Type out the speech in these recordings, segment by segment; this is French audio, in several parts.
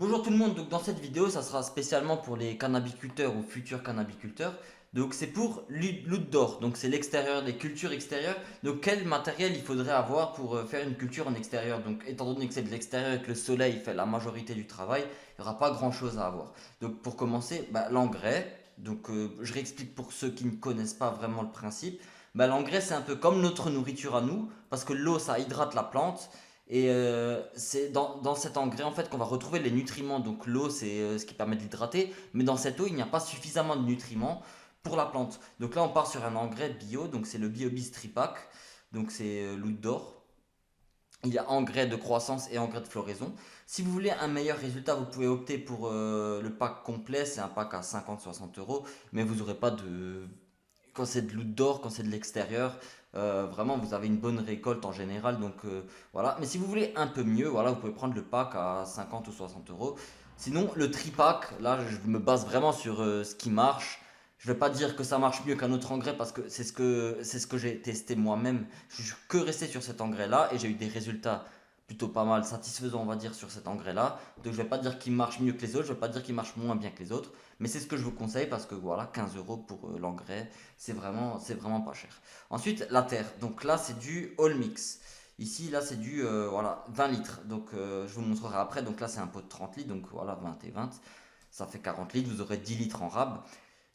Bonjour tout le monde, donc dans cette vidéo ça sera spécialement pour les cannabiculteurs ou futurs cannabiculteurs. Donc c'est pour l'outdoor, donc c'est l'extérieur, les cultures extérieures. Donc quel matériel il faudrait avoir pour faire une culture en extérieur. Donc étant donné que c'est de l'extérieur et que le soleil fait la majorité du travail, il n'y aura pas grand chose à avoir. Donc pour commencer, l'engrais, donc je réexplique pour ceux qui ne connaissent pas vraiment le principe. L'engrais c'est un peu comme notre nourriture à nous, parce que l'eau ça hydrate la plante. Et c'est dans cet engrais en fait qu'on va retrouver les nutriments. Donc l'eau c'est ce qui permet de l'hydrater, mais dans cette eau il n'y a pas suffisamment de nutriments pour la plante. Donc là on part sur un engrais bio, donc c'est le BioBiz Tripack, donc c'est l'outdoor. Il y a engrais de croissance et engrais de floraison. Si vous voulez un meilleur résultat, vous pouvez opter pour le pack complet, c'est un pack à 50-60 euros, mais vous n'aurez pas de quand c'est de l'outdoor, quand c'est de l'extérieur, vraiment vous avez une bonne récolte en général. Donc voilà. Mais si vous voulez un peu mieux, voilà, vous pouvez prendre le pack à 50 ou 60 euros. Sinon, le tripack, là je me base vraiment sur ce qui marche. Je ne vais pas dire que ça marche mieux qu'un autre engrais parce que c'est ce que j'ai testé moi-même. Je suis que resté sur cet engrais-là et j'ai eu des résultats plutôt pas mal satisfaisants, on va dire, sur cet engrais-là. Donc je vais pas dire qu'il marche mieux que les autres, je vais pas dire qu'il marche moins bien que les autres, mais c'est ce que je vous conseille parce que voilà, 15 euros pour l'engrais, c'est vraiment pas cher. Ensuite, la terre. Donc là, c'est du all mix. Ici, là, c'est du voilà, 20 litres. Donc je vous montrerai après. Donc là, c'est un pot de 30 litres. Donc voilà, 20 et 20. Ça fait 40 litres. Vous aurez 10 litres en rab.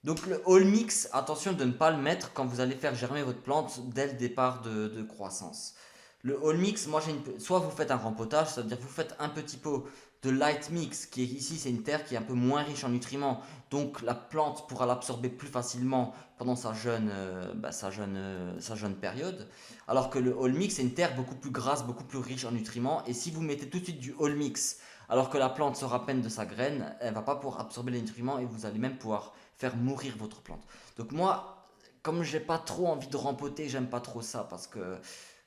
Donc le all mix, attention de ne pas le mettre quand vous allez faire germer votre plante dès le départ de croissance. Le all mix, moi soit vous faites un rempotage, c'est-à-dire vous faites un petit pot de light mix, qui est ici c'est une terre qui est un peu moins riche en nutriments, donc la plante pourra l'absorber plus facilement pendant sa jeune période. Alors que le all mix c'est une terre beaucoup plus grasse, beaucoup plus riche en nutriments, et si vous mettez tout de suite du all mix, alors que la plante sort à peine de sa graine, elle va pas pouvoir absorber les nutriments et vous allez même pouvoir faire mourir votre plante. Donc moi, comme j'ai pas trop envie de rempoter, j'aime pas trop ça parce que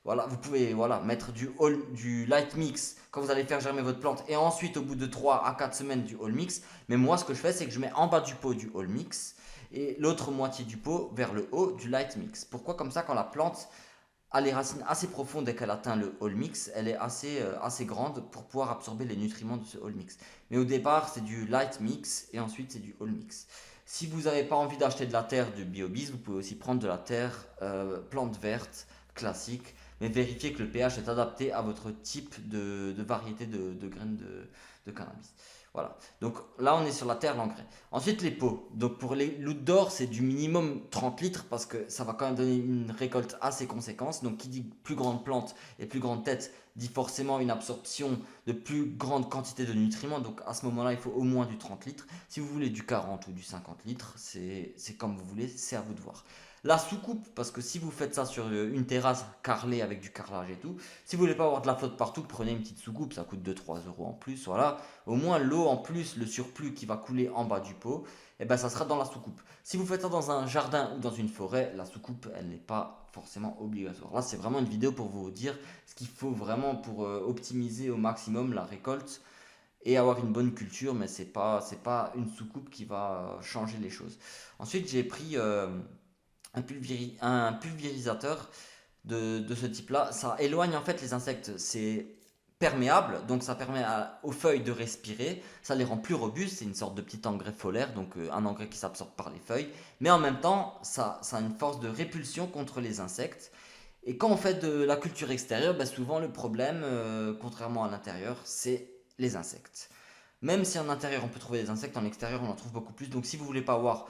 voilà, vous pouvez voilà, mettre du light mix quand vous allez faire germer votre plante et ensuite au bout de 3 à 4 semaines du all mix. Mais moi ce que je fais c'est que je mets en bas du pot du all mix et l'autre moitié du pot vers le haut du light mix. Pourquoi? Comme ça quand la plante a les racines assez profondes et qu'elle atteint le all mix, elle est assez grande pour pouvoir absorber les nutriments de ce all mix. Mais au départ, c'est du light mix et ensuite c'est du all mix. Si vous n'avez pas envie d'acheter de la terre de BioBiz, vous pouvez aussi prendre de la terre plante verte classique, mais vérifiez que le pH est adapté à votre type de variété de graines de cannabis. Voilà. Donc là, on est sur la terre, l'engrais. Ensuite, les pots. Donc pour les l'outdoor, c'est du minimum 30 litres parce que ça va quand même donner une récolte assez conséquente. Donc qui dit plus grande plante et plus grande tête dit forcément une absorption de plus grande quantité de nutriments. Donc à ce moment-là, il faut au moins du 30 litres. Si vous voulez du 40 ou du 50 litres, c'est comme vous voulez, c'est à vous de voir. La soucoupe, parce que si vous faites ça sur une terrasse carrelée avec du carrelage et tout, si vous voulez pas avoir de la flotte partout, prenez une petite soucoupe, ça coûte 2-3 euros en plus, voilà. Au moins l'eau en plus, le surplus qui va couler en bas du pot, et ben ça sera dans la soucoupe. Si vous faites ça dans un jardin ou dans une forêt, la soucoupe, elle n'est pas forcément obligatoire. Là, c'est vraiment une vidéo pour vous dire ce qu'il faut vraiment pour optimiser au maximum la récolte et avoir une bonne culture, mais c'est pas une soucoupe qui va changer les choses. Ensuite, j'ai pris un pulvérisateur de ce type-là. Ça éloigne en fait les insectes. C'est perméable, donc ça permet aux feuilles de respirer. Ça les rend plus robustes. C'est une sorte de petit engrais folaire, donc un engrais qui s'absorbe par les feuilles. Mais en même temps, ça a une force de répulsion contre les insectes. Et quand on fait de la culture extérieure, souvent le problème, contrairement à l'intérieur, c'est les insectes. Même si en intérieur on peut trouver des insectes, en extérieur on en trouve beaucoup plus. Donc si vous voulez pas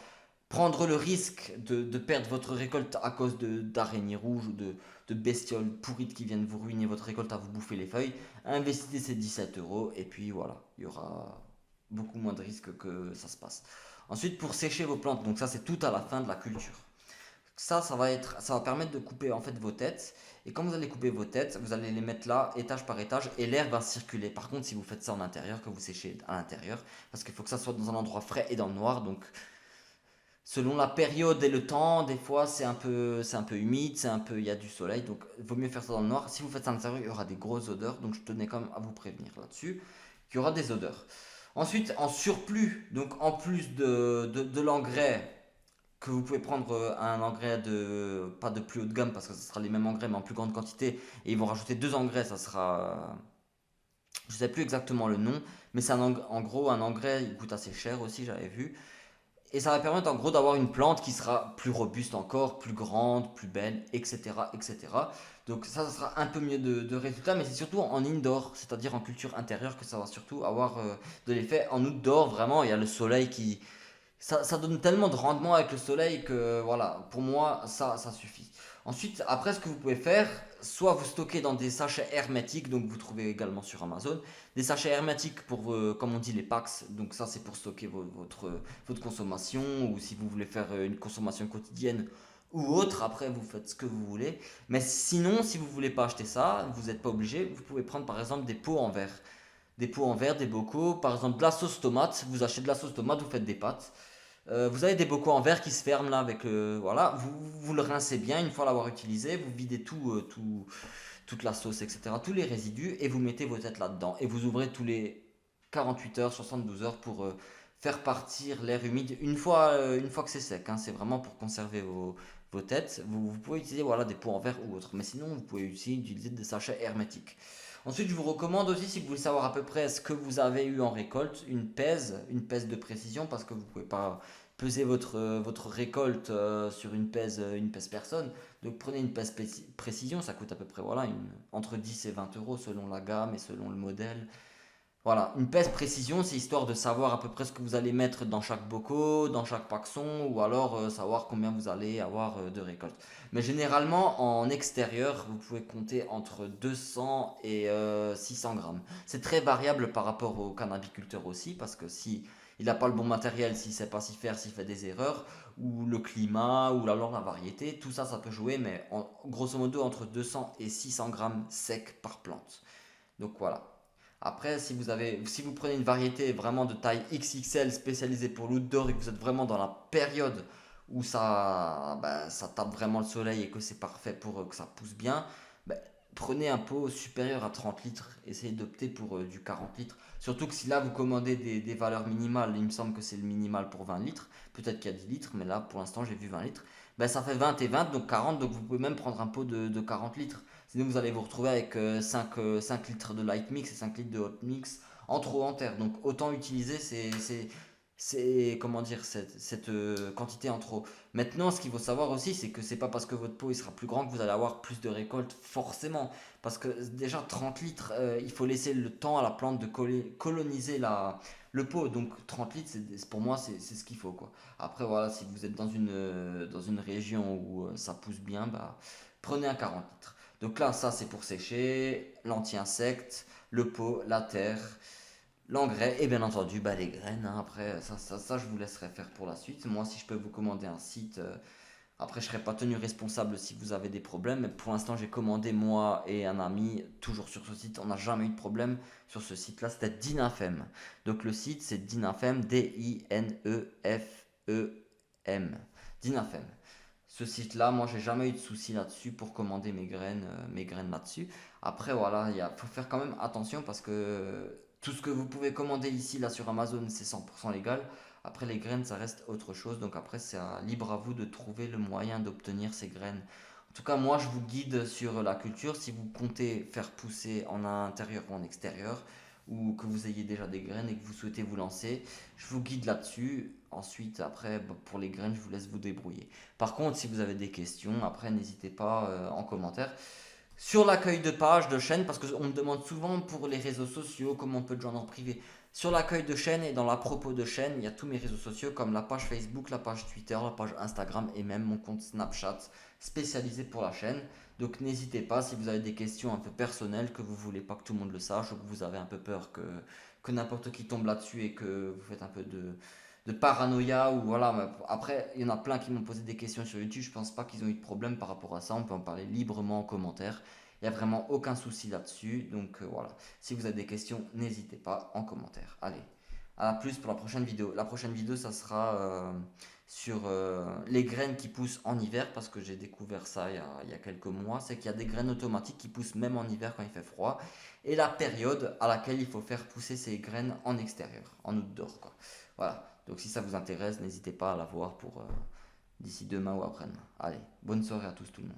prendre le risque de perdre votre récolte à cause d'araignées rouges ou de bestioles pourrites qui viennent vous ruiner votre récolte à vous bouffer les feuilles, investissez ces 17 euros et puis voilà, il y aura beaucoup moins de risques que ça se passe. Ensuite, pour sécher vos plantes, donc ça c'est tout à la fin de la culture. Ça va permettre de couper en fait vos têtes. Et quand vous allez couper vos têtes, vous allez les mettre là, étage par étage, et l'air va circuler. Par contre, si vous faites ça en intérieur, que vous séchez à l'intérieur, parce qu'il faut que ça soit dans un endroit frais et dans le noir, donc selon la période et le temps, des fois c'est un peu humide, il y a du soleil, donc il vaut mieux faire ça dans le noir. Si vous faites ça à l'intérieur, il y aura des grosses odeurs, donc je tenais quand même à vous prévenir là-dessus, qu'il y aura des odeurs. Ensuite, en surplus, donc en plus de l'engrais, que vous pouvez prendre un engrais pas de plus haut de gamme, parce que ce sera les mêmes engrais, mais en plus grande quantité, et ils vont rajouter deux engrais, ça sera Je sais plus exactement le nom, mais c'est en gros un engrais, il coûte assez cher aussi, j'avais vu. Et ça va permettre en gros d'avoir une plante qui sera plus robuste encore, plus grande, plus belle, etc. etc. Donc ça sera un peu mieux de résultats, mais c'est surtout en indoor, c'est-à-dire en culture intérieure, que ça va surtout avoir de l'effet. En outdoor, vraiment, il y a le soleil qui, ça donne tellement de rendement avec le soleil que voilà, pour moi, ça suffit. Ensuite, après, ce que vous pouvez faire, soit vous stockez dans des sachets hermétiques, donc vous trouvez également sur Amazon, des sachets hermétiques pour, comme on dit, les packs. Donc ça, c'est pour stocker votre consommation, ou si vous voulez faire une consommation quotidienne ou autre, après, vous faites ce que vous voulez. Mais sinon, si vous voulez pas acheter ça, vous n'êtes pas obligé, vous pouvez prendre par exemple des pots en verre. Des pots en verre, des bocaux, par exemple de la sauce tomate, vous achetez de la sauce tomate, vous faites des pâtes. Vous avez des bocaux en verre qui se ferment là avec voilà, vous le rincez bien une fois l'avoir utilisé, vous videz toute la sauce, etc., tous les résidus et vous mettez vos têtes là-dedans et vous ouvrez tous les 48 heures, 72 heures pour faire partir l'air humide une fois que c'est sec, hein. C'est vraiment pour conserver vos têtes. Vous pouvez utiliser voilà, des pots en verre ou autre, mais sinon vous pouvez aussi utiliser des sachets hermétiques. Ensuite, je vous recommande aussi, si vous voulez savoir à peu près ce que vous avez eu en récolte, une pèse de précision, parce que vous ne pouvez pas peser votre récolte sur une pèse personne. Donc prenez une pèse précision, ça coûte à peu près voilà, entre 10 et 20 euros selon la gamme et selon le modèle. Voilà, une pèse précision, c'est histoire de savoir à peu près ce que vous allez mettre dans chaque boco, dans chaque paxon, ou alors savoir combien vous allez avoir de récolte. Mais généralement, en extérieur, vous pouvez compter entre 200 et 600 grammes. C'est très variable par rapport au cannabiculteur aussi, parce que si il n'a pas le bon matériel, s'il ne sait pas s'y faire, s'il fait des erreurs, ou le climat, ou alors la variété, tout ça, ça peut jouer, mais grosso modo entre 200 et 600 grammes sec par plante. Donc voilà. Après, si vous prenez une variété vraiment de taille XXL spécialisée pour l'outdoor et que vous êtes vraiment dans la période où ça tape vraiment le soleil et que c'est parfait pour que ça pousse bien, bah, prenez un pot supérieur à 30 litres. Essayez d'opter pour du 40 litres. Surtout que si là vous commandez des valeurs minimales, il me semble que c'est le minimal pour 20 litres. Peut-être qu'il y a 10 litres, mais là pour l'instant j'ai vu 20 litres. Ben, ça fait 20 et 20, donc 40. Donc vous pouvez même prendre un pot de 40 litres. Sinon, vous allez vous retrouver avec 5 litres de light mix et 5 litres de hot mix en trop en terre. Donc, autant utiliser comment dire, cette quantité en trop. Maintenant, ce qu'il faut savoir aussi, c'est que c'est pas parce que votre pot il sera plus grand que vous allez avoir plus de récolte, forcément. Parce que déjà, 30 litres, il faut laisser le temps à la plante de coloniser le pot. Donc, 30 litres, pour moi, c'est ce qu'il faut, quoi. Après, voilà, si vous êtes dans une région où ça pousse bien, bah, prenez un 40 litres. Donc là, ça c'est pour sécher, l'anti-insecte, le pot, la terre, l'engrais et bien entendu bah, les graines, hein. Après, ça, je vous laisserai faire pour la suite. Moi, si je peux vous commander un site, après je ne serai pas tenu responsable si vous avez des problèmes. Mais pour l'instant, j'ai commandé moi et un ami, toujours sur ce site. On n'a jamais eu de problème sur ce site-là. C'était Dinafem. Donc le site, c'est Dinafem, Dinefem. Dinafem. Ce site-là, moi, j'ai jamais eu de souci là-dessus pour commander mes graines là-dessus. Après, voilà, faut faire quand même attention parce que tout ce que vous pouvez commander ici, là, sur Amazon, c'est 100% légal. Après, les graines, ça reste autre chose. Donc après, libre à vous de trouver le moyen d'obtenir ces graines. En tout cas, moi, je vous guide sur la culture. Si vous comptez faire pousser en intérieur ou en extérieur, ou que vous ayez déjà des graines et que vous souhaitez vous lancer, je vous guide là-dessus. Ensuite, après, bah, pour les graines, je vous laisse vous débrouiller. Par contre, si vous avez des questions, après, n'hésitez pas en commentaire. Sur l'accueil de page, de chaîne, parce qu'on me demande souvent pour les réseaux sociaux comment on peut te joindre en privé. Sur l'accueil de chaîne et dans la propos de chaîne, il y a tous mes réseaux sociaux comme la page Facebook, la page Twitter, la page Instagram et même mon compte Snapchat spécialisé pour la chaîne. Donc n'hésitez pas si vous avez des questions un peu personnelles, que vous voulez pas que tout le monde le sache ou que vous avez un peu peur que n'importe qui tombe là-dessus et que vous faites un peu de paranoïa ou voilà. Mais après, il y en a plein qui m'ont posé des questions sur YouTube. Je pense pas qu'ils ont eu de problème par rapport à ça. On peut en parler librement en commentaire. Il n'y a vraiment aucun souci là-dessus. Donc voilà. Si vous avez des questions, n'hésitez pas en commentaire. Allez, à plus pour la prochaine vidéo. La prochaine vidéo, ça sera sur les graines qui poussent en hiver parce que j'ai découvert ça il y a quelques mois. C'est qu'il y a des graines automatiques qui poussent même en hiver quand il fait froid. Et la période à laquelle il faut faire pousser ces graines en extérieur, en outdoor, quoi. Voilà. Donc si ça vous intéresse, n'hésitez pas à la voir pour d'ici demain ou après-demain. Allez, bonne soirée à tous tout le monde.